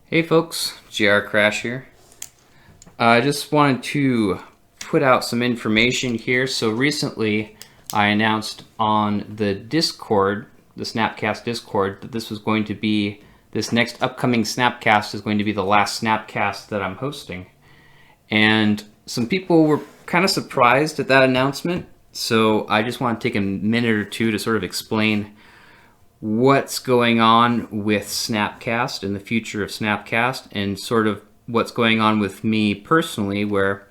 Hey folks, JR Crash here. I just wanted to put out some information here. So recently I announced on the Discord, the SnapCast Discord, that this next upcoming SnapCast is going to be the last SnapCast that I'm hosting. And some people were kind of surprised at that announcement. So I just want to take a minute or two to sort of explain what's going on with Snapcast and the future of Snapcast, and sort of what's going on with me personally, where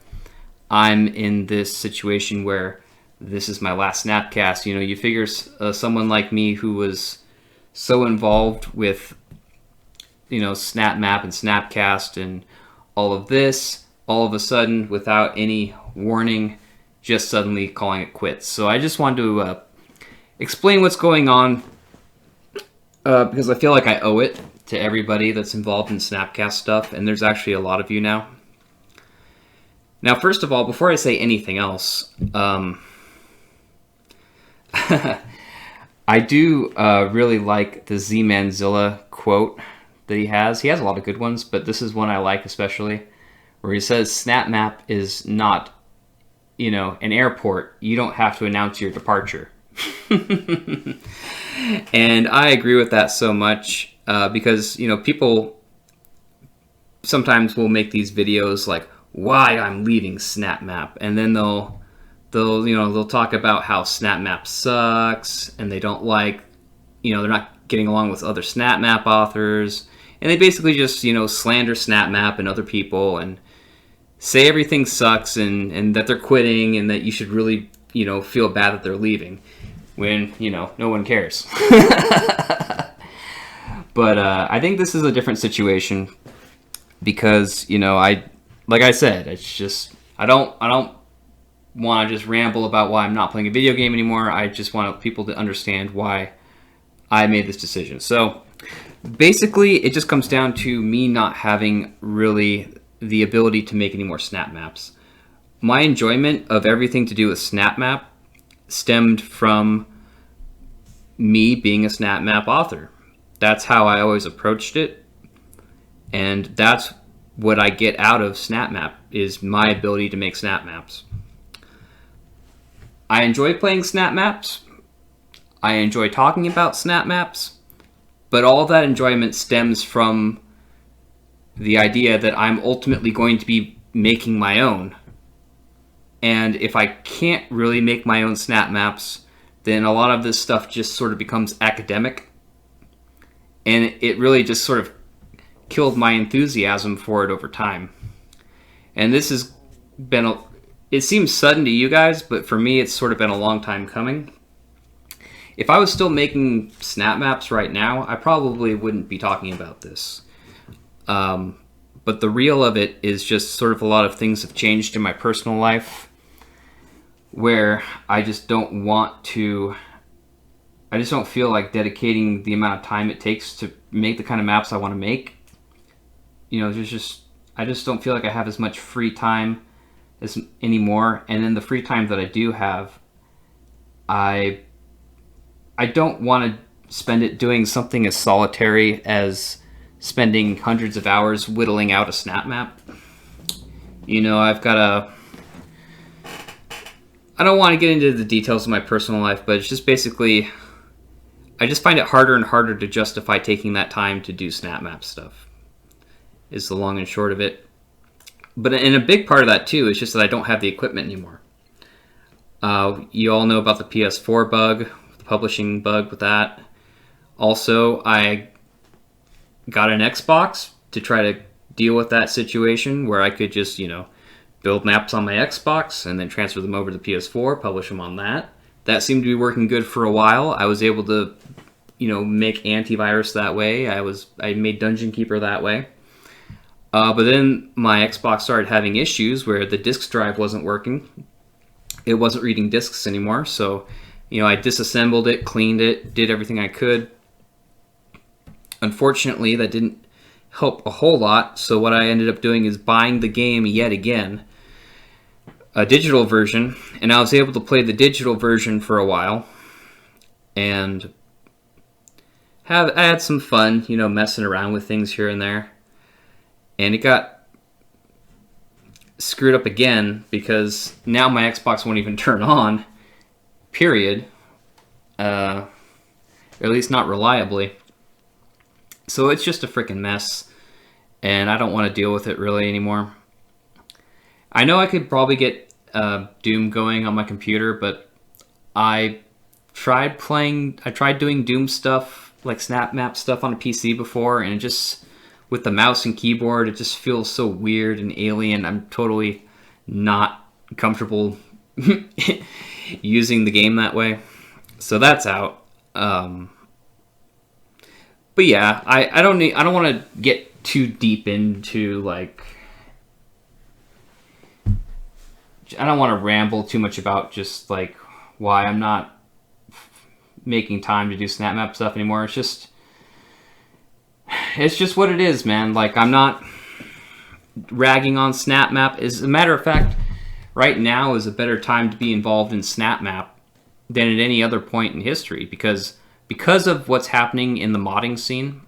I'm in this situation where this is my last Snapcast. You figure someone like me who was so involved with, Snapmap and SnapCast and all of this, all of a sudden, without any warning, just suddenly calling it quits. So I just wanted to explain what's going on, because I feel like I owe it to everybody that's involved in Snapcast stuff, and there's actually a lot of you now. Now, first of all, before I say anything else, I do really like the Z-Manzilla quote that he has. He has a lot of good ones, but this is one I like especially, where he says, "SnapMap is not, an airport. You don't have to announce your departure." And I agree with that so much, because people sometimes will make these videos like why I'm leaving SnapMap, and then they'll talk about how SnapMap sucks and they don't like, they're not getting along with other SnapMap authors, and they basically just slander SnapMap and other people and say everything sucks and that they're quitting and that you should really feel bad that they're leaving, when no one cares. But I think this is a different situation, because like I said, it's just I don't want to just ramble about why I'm not playing a video game anymore. I just want people to understand why I made this decision. So basically, it just comes down to me not having really the ability to make any more snap maps. My enjoyment of everything to do with SnapMap stemmed from me being a SnapMap author. That's how I always approached it, and that's what I get out of SnapMap, is my ability to make snap maps. I enjoy playing snap maps. I enjoy talking about snap maps, but all of that enjoyment stems from the idea that I'm ultimately going to be making my own. And if I can't really make my own snap maps, then a lot of this stuff just sort of becomes academic. And it really just sort of killed my enthusiasm for it over time. And this has been, it seems sudden to you guys, but for me it's sort of been a long time coming. If I was still making snap maps right now, I probably wouldn't be talking about this. But the real of it is just sort of a lot of things have changed in my personal life, where I just don't feel like dedicating the amount of time it takes to make the kind of maps I want to make. I just don't feel like I have as much free time anymore. And then the free time that I do have, I don't want to spend it doing something as solitary as spending hundreds of hours whittling out a snap map. I don't want to get into the details of my personal life, but it's just basically, I just find it harder and harder to justify taking that time to do snap map stuff, is the long and short of it. But a big part of that too is just that I don't have the equipment anymore. You all know about the PS4 bug, the publishing bug with that. Also, I got an Xbox to try to deal with that situation, where I could just, build maps on my Xbox and then transfer them over to the PS4, publish them on that. That seemed to be working good for a while. I was able to, make antivirus that way. I made Dungeon Keeper that way. But then my Xbox started having issues where the disk drive wasn't working. It wasn't reading discs anymore. So, I disassembled it, cleaned it, did everything I could. Unfortunately, that didn't help a whole lot. So what I ended up doing is buying the game yet again, a digital version, and I was able to play the digital version for a while, and I had some fun, messing around with things here and there. and it got screwed up again because now my Xbox won't even turn on, period. Or at least not reliably. So it's just a freaking mess, and I don't want to deal with it really anymore. I know I could probably get Doom going on my computer, but I tried doing Doom stuff, like Snapmap stuff on a PC before, and it just, with the mouse and keyboard, it just feels so weird and alien. I'm totally not comfortable using the game that way. So that's out. But yeah, I don't want to get too deep into, like, I don't want to ramble too much about just like why I'm not making time to do SnapMap stuff anymore. It's just what it is, man. Like, I'm not ragging on SnapMap. As a matter of fact, right now is a better time to be involved in SnapMap than at any other point in history, because of what's happening in the modding scene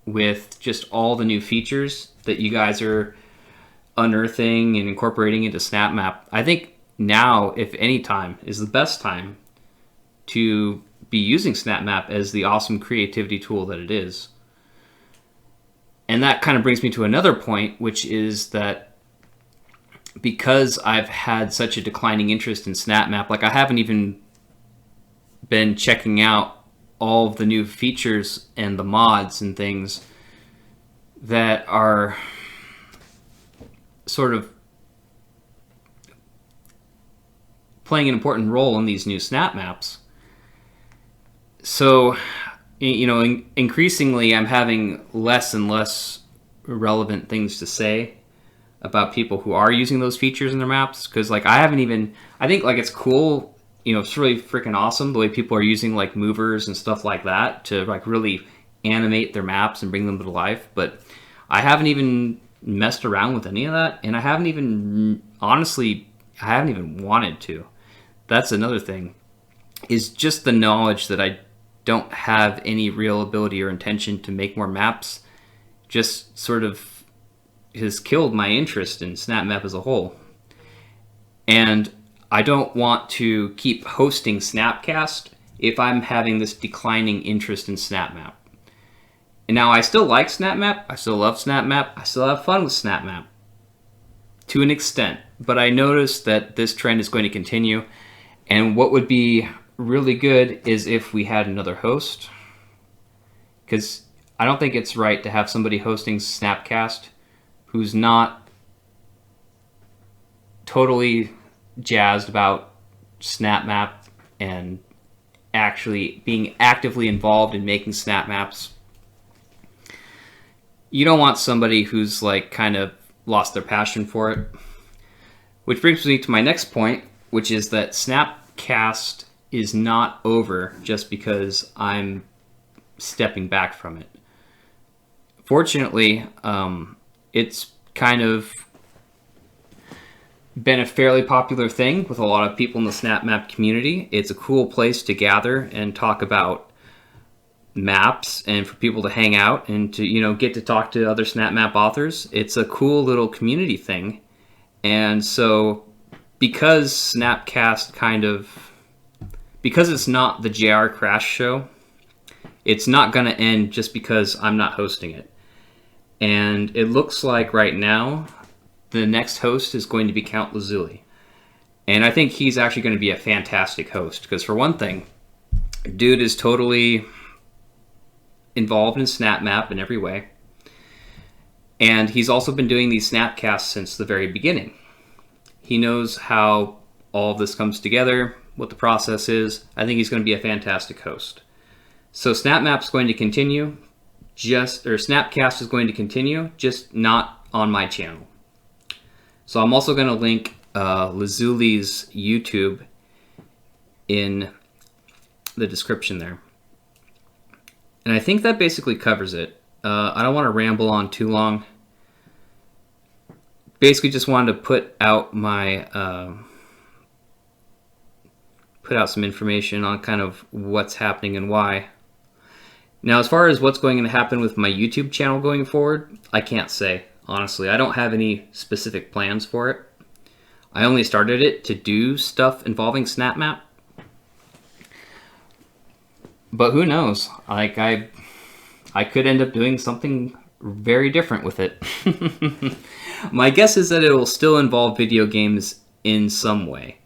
with just all the new features that you guys are unearthing and incorporating into SnapMap. I think now, if any time, is the best time to be using SnapMap as the awesome creativity tool that it is. And that kind of brings me to another point, which is that because I've had such a declining interest in SnapMap, like, I haven't even been checking out all of the new features and the mods and things that are sort of playing an important role in these new snap maps. So, you know, increasingly I'm having less and less relevant things to say about people who are using those features in their maps, because, like, I think, like, it's cool. You know, it's really freaking awesome the way people are using, like, movers and stuff like that to, like, really animate their maps and bring them to life. But I haven't even messed around with any of that, and I haven't even wanted to. That's another thing, is just the knowledge that I don't have any real ability or intention to make more maps just sort of has killed my interest in SnapMap as a whole. And I don't want to keep hosting SnapCast if I'm having this declining interest in SnapMap. And now I still like SnapMap, I still love SnapMap, I still have fun with SnapMap to an extent, but I noticed that this trend is going to continue, and what would be really good is if we had another host, because I don't think it's right to have somebody hosting SnapCast who's not totally jazzed about SnapMap and actually being actively involved in making SnapMaps. You don't want somebody who's, like, kind of lost their passion for it. Which brings me to my next point, which is that SnapCast is not over just because I'm stepping back from it. Fortunately, it's kind of been a fairly popular thing with a lot of people in the SnapMap community. It's a cool place to gather and talk about maps, and for people to hang out and to, you know, get to talk to other SnapMap authors. It's a cool little community thing. And so because SnapCast because it's not the JR Crash show, it's not going to end just because I'm not hosting it. And it looks like right now the next host is going to be Count Lazuli. And I think he's actually going to be a fantastic host, because for one thing, dude is totally involved in SnapMap in every way. And he's also been doing these Snapcasts since the very beginning. He knows how all of this comes together, what the process is. I think he's going to be a fantastic host. So SnapMap's going to continue, Snapcast is going to continue, just not on my channel. So I'm also going to link Lazuli's YouTube in the description there. And I think that basically covers it. I don't want to ramble on too long. Basically just wanted to put out some information on kind of what's happening and why. Now, as far as what's going to happen with my YouTube channel going forward, I can't say, honestly. I don't have any specific plans for it. I only started it to do stuff involving SnapMap. But who knows? Like, I could end up doing something very different with it. My guess is that it will still involve video games in some way,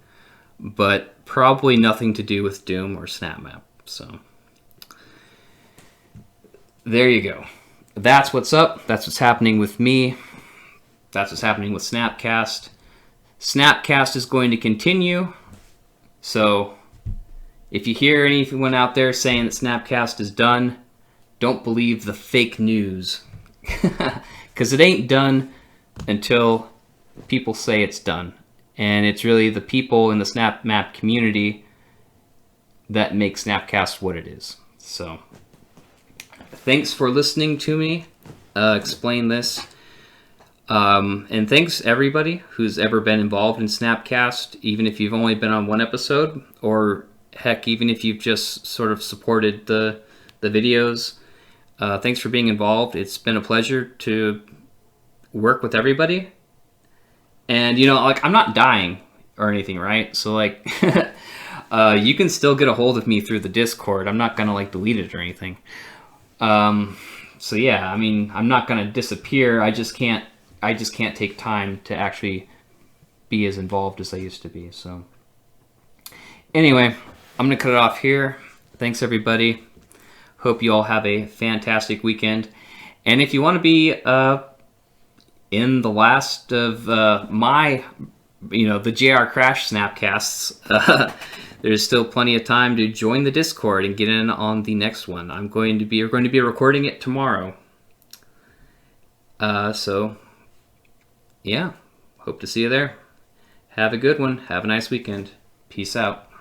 but probably nothing to do with Doom or SnapMap. So there you go. That's what's up. That's what's happening with me. That's what's happening with SnapCast. SnapCast is going to continue. So if you hear anyone out there saying that SnapCast is done, don't believe the fake news. Because it ain't done until people say it's done. And it's really the people in the SnapMap community that make SnapCast what it is. So thanks for listening to me explain this. And thanks everybody who's ever been involved in SnapCast, even if you've only been on one episode, or heck, even if you've just sort of supported the videos. Thanks for being involved. It's been a pleasure to work with everybody. And, you know, like, I'm not dying or anything, right? So, like, you can still get a hold of me through the Discord. I'm not going to, like, delete it or anything. So, yeah, I mean, I'm not going to disappear. I just can't take time to actually be as involved as I used to be. So, anyway, I'm going to cut it off here. Thanks, everybody. Hope you all have a fantastic weekend. And if you want to be in the last of my, the JR Crash Snapcasts, there's still plenty of time to join the Discord and get in on the next one. We're going to be recording it tomorrow. So, yeah, hope to see you there. Have a good one. Have a nice weekend. Peace out.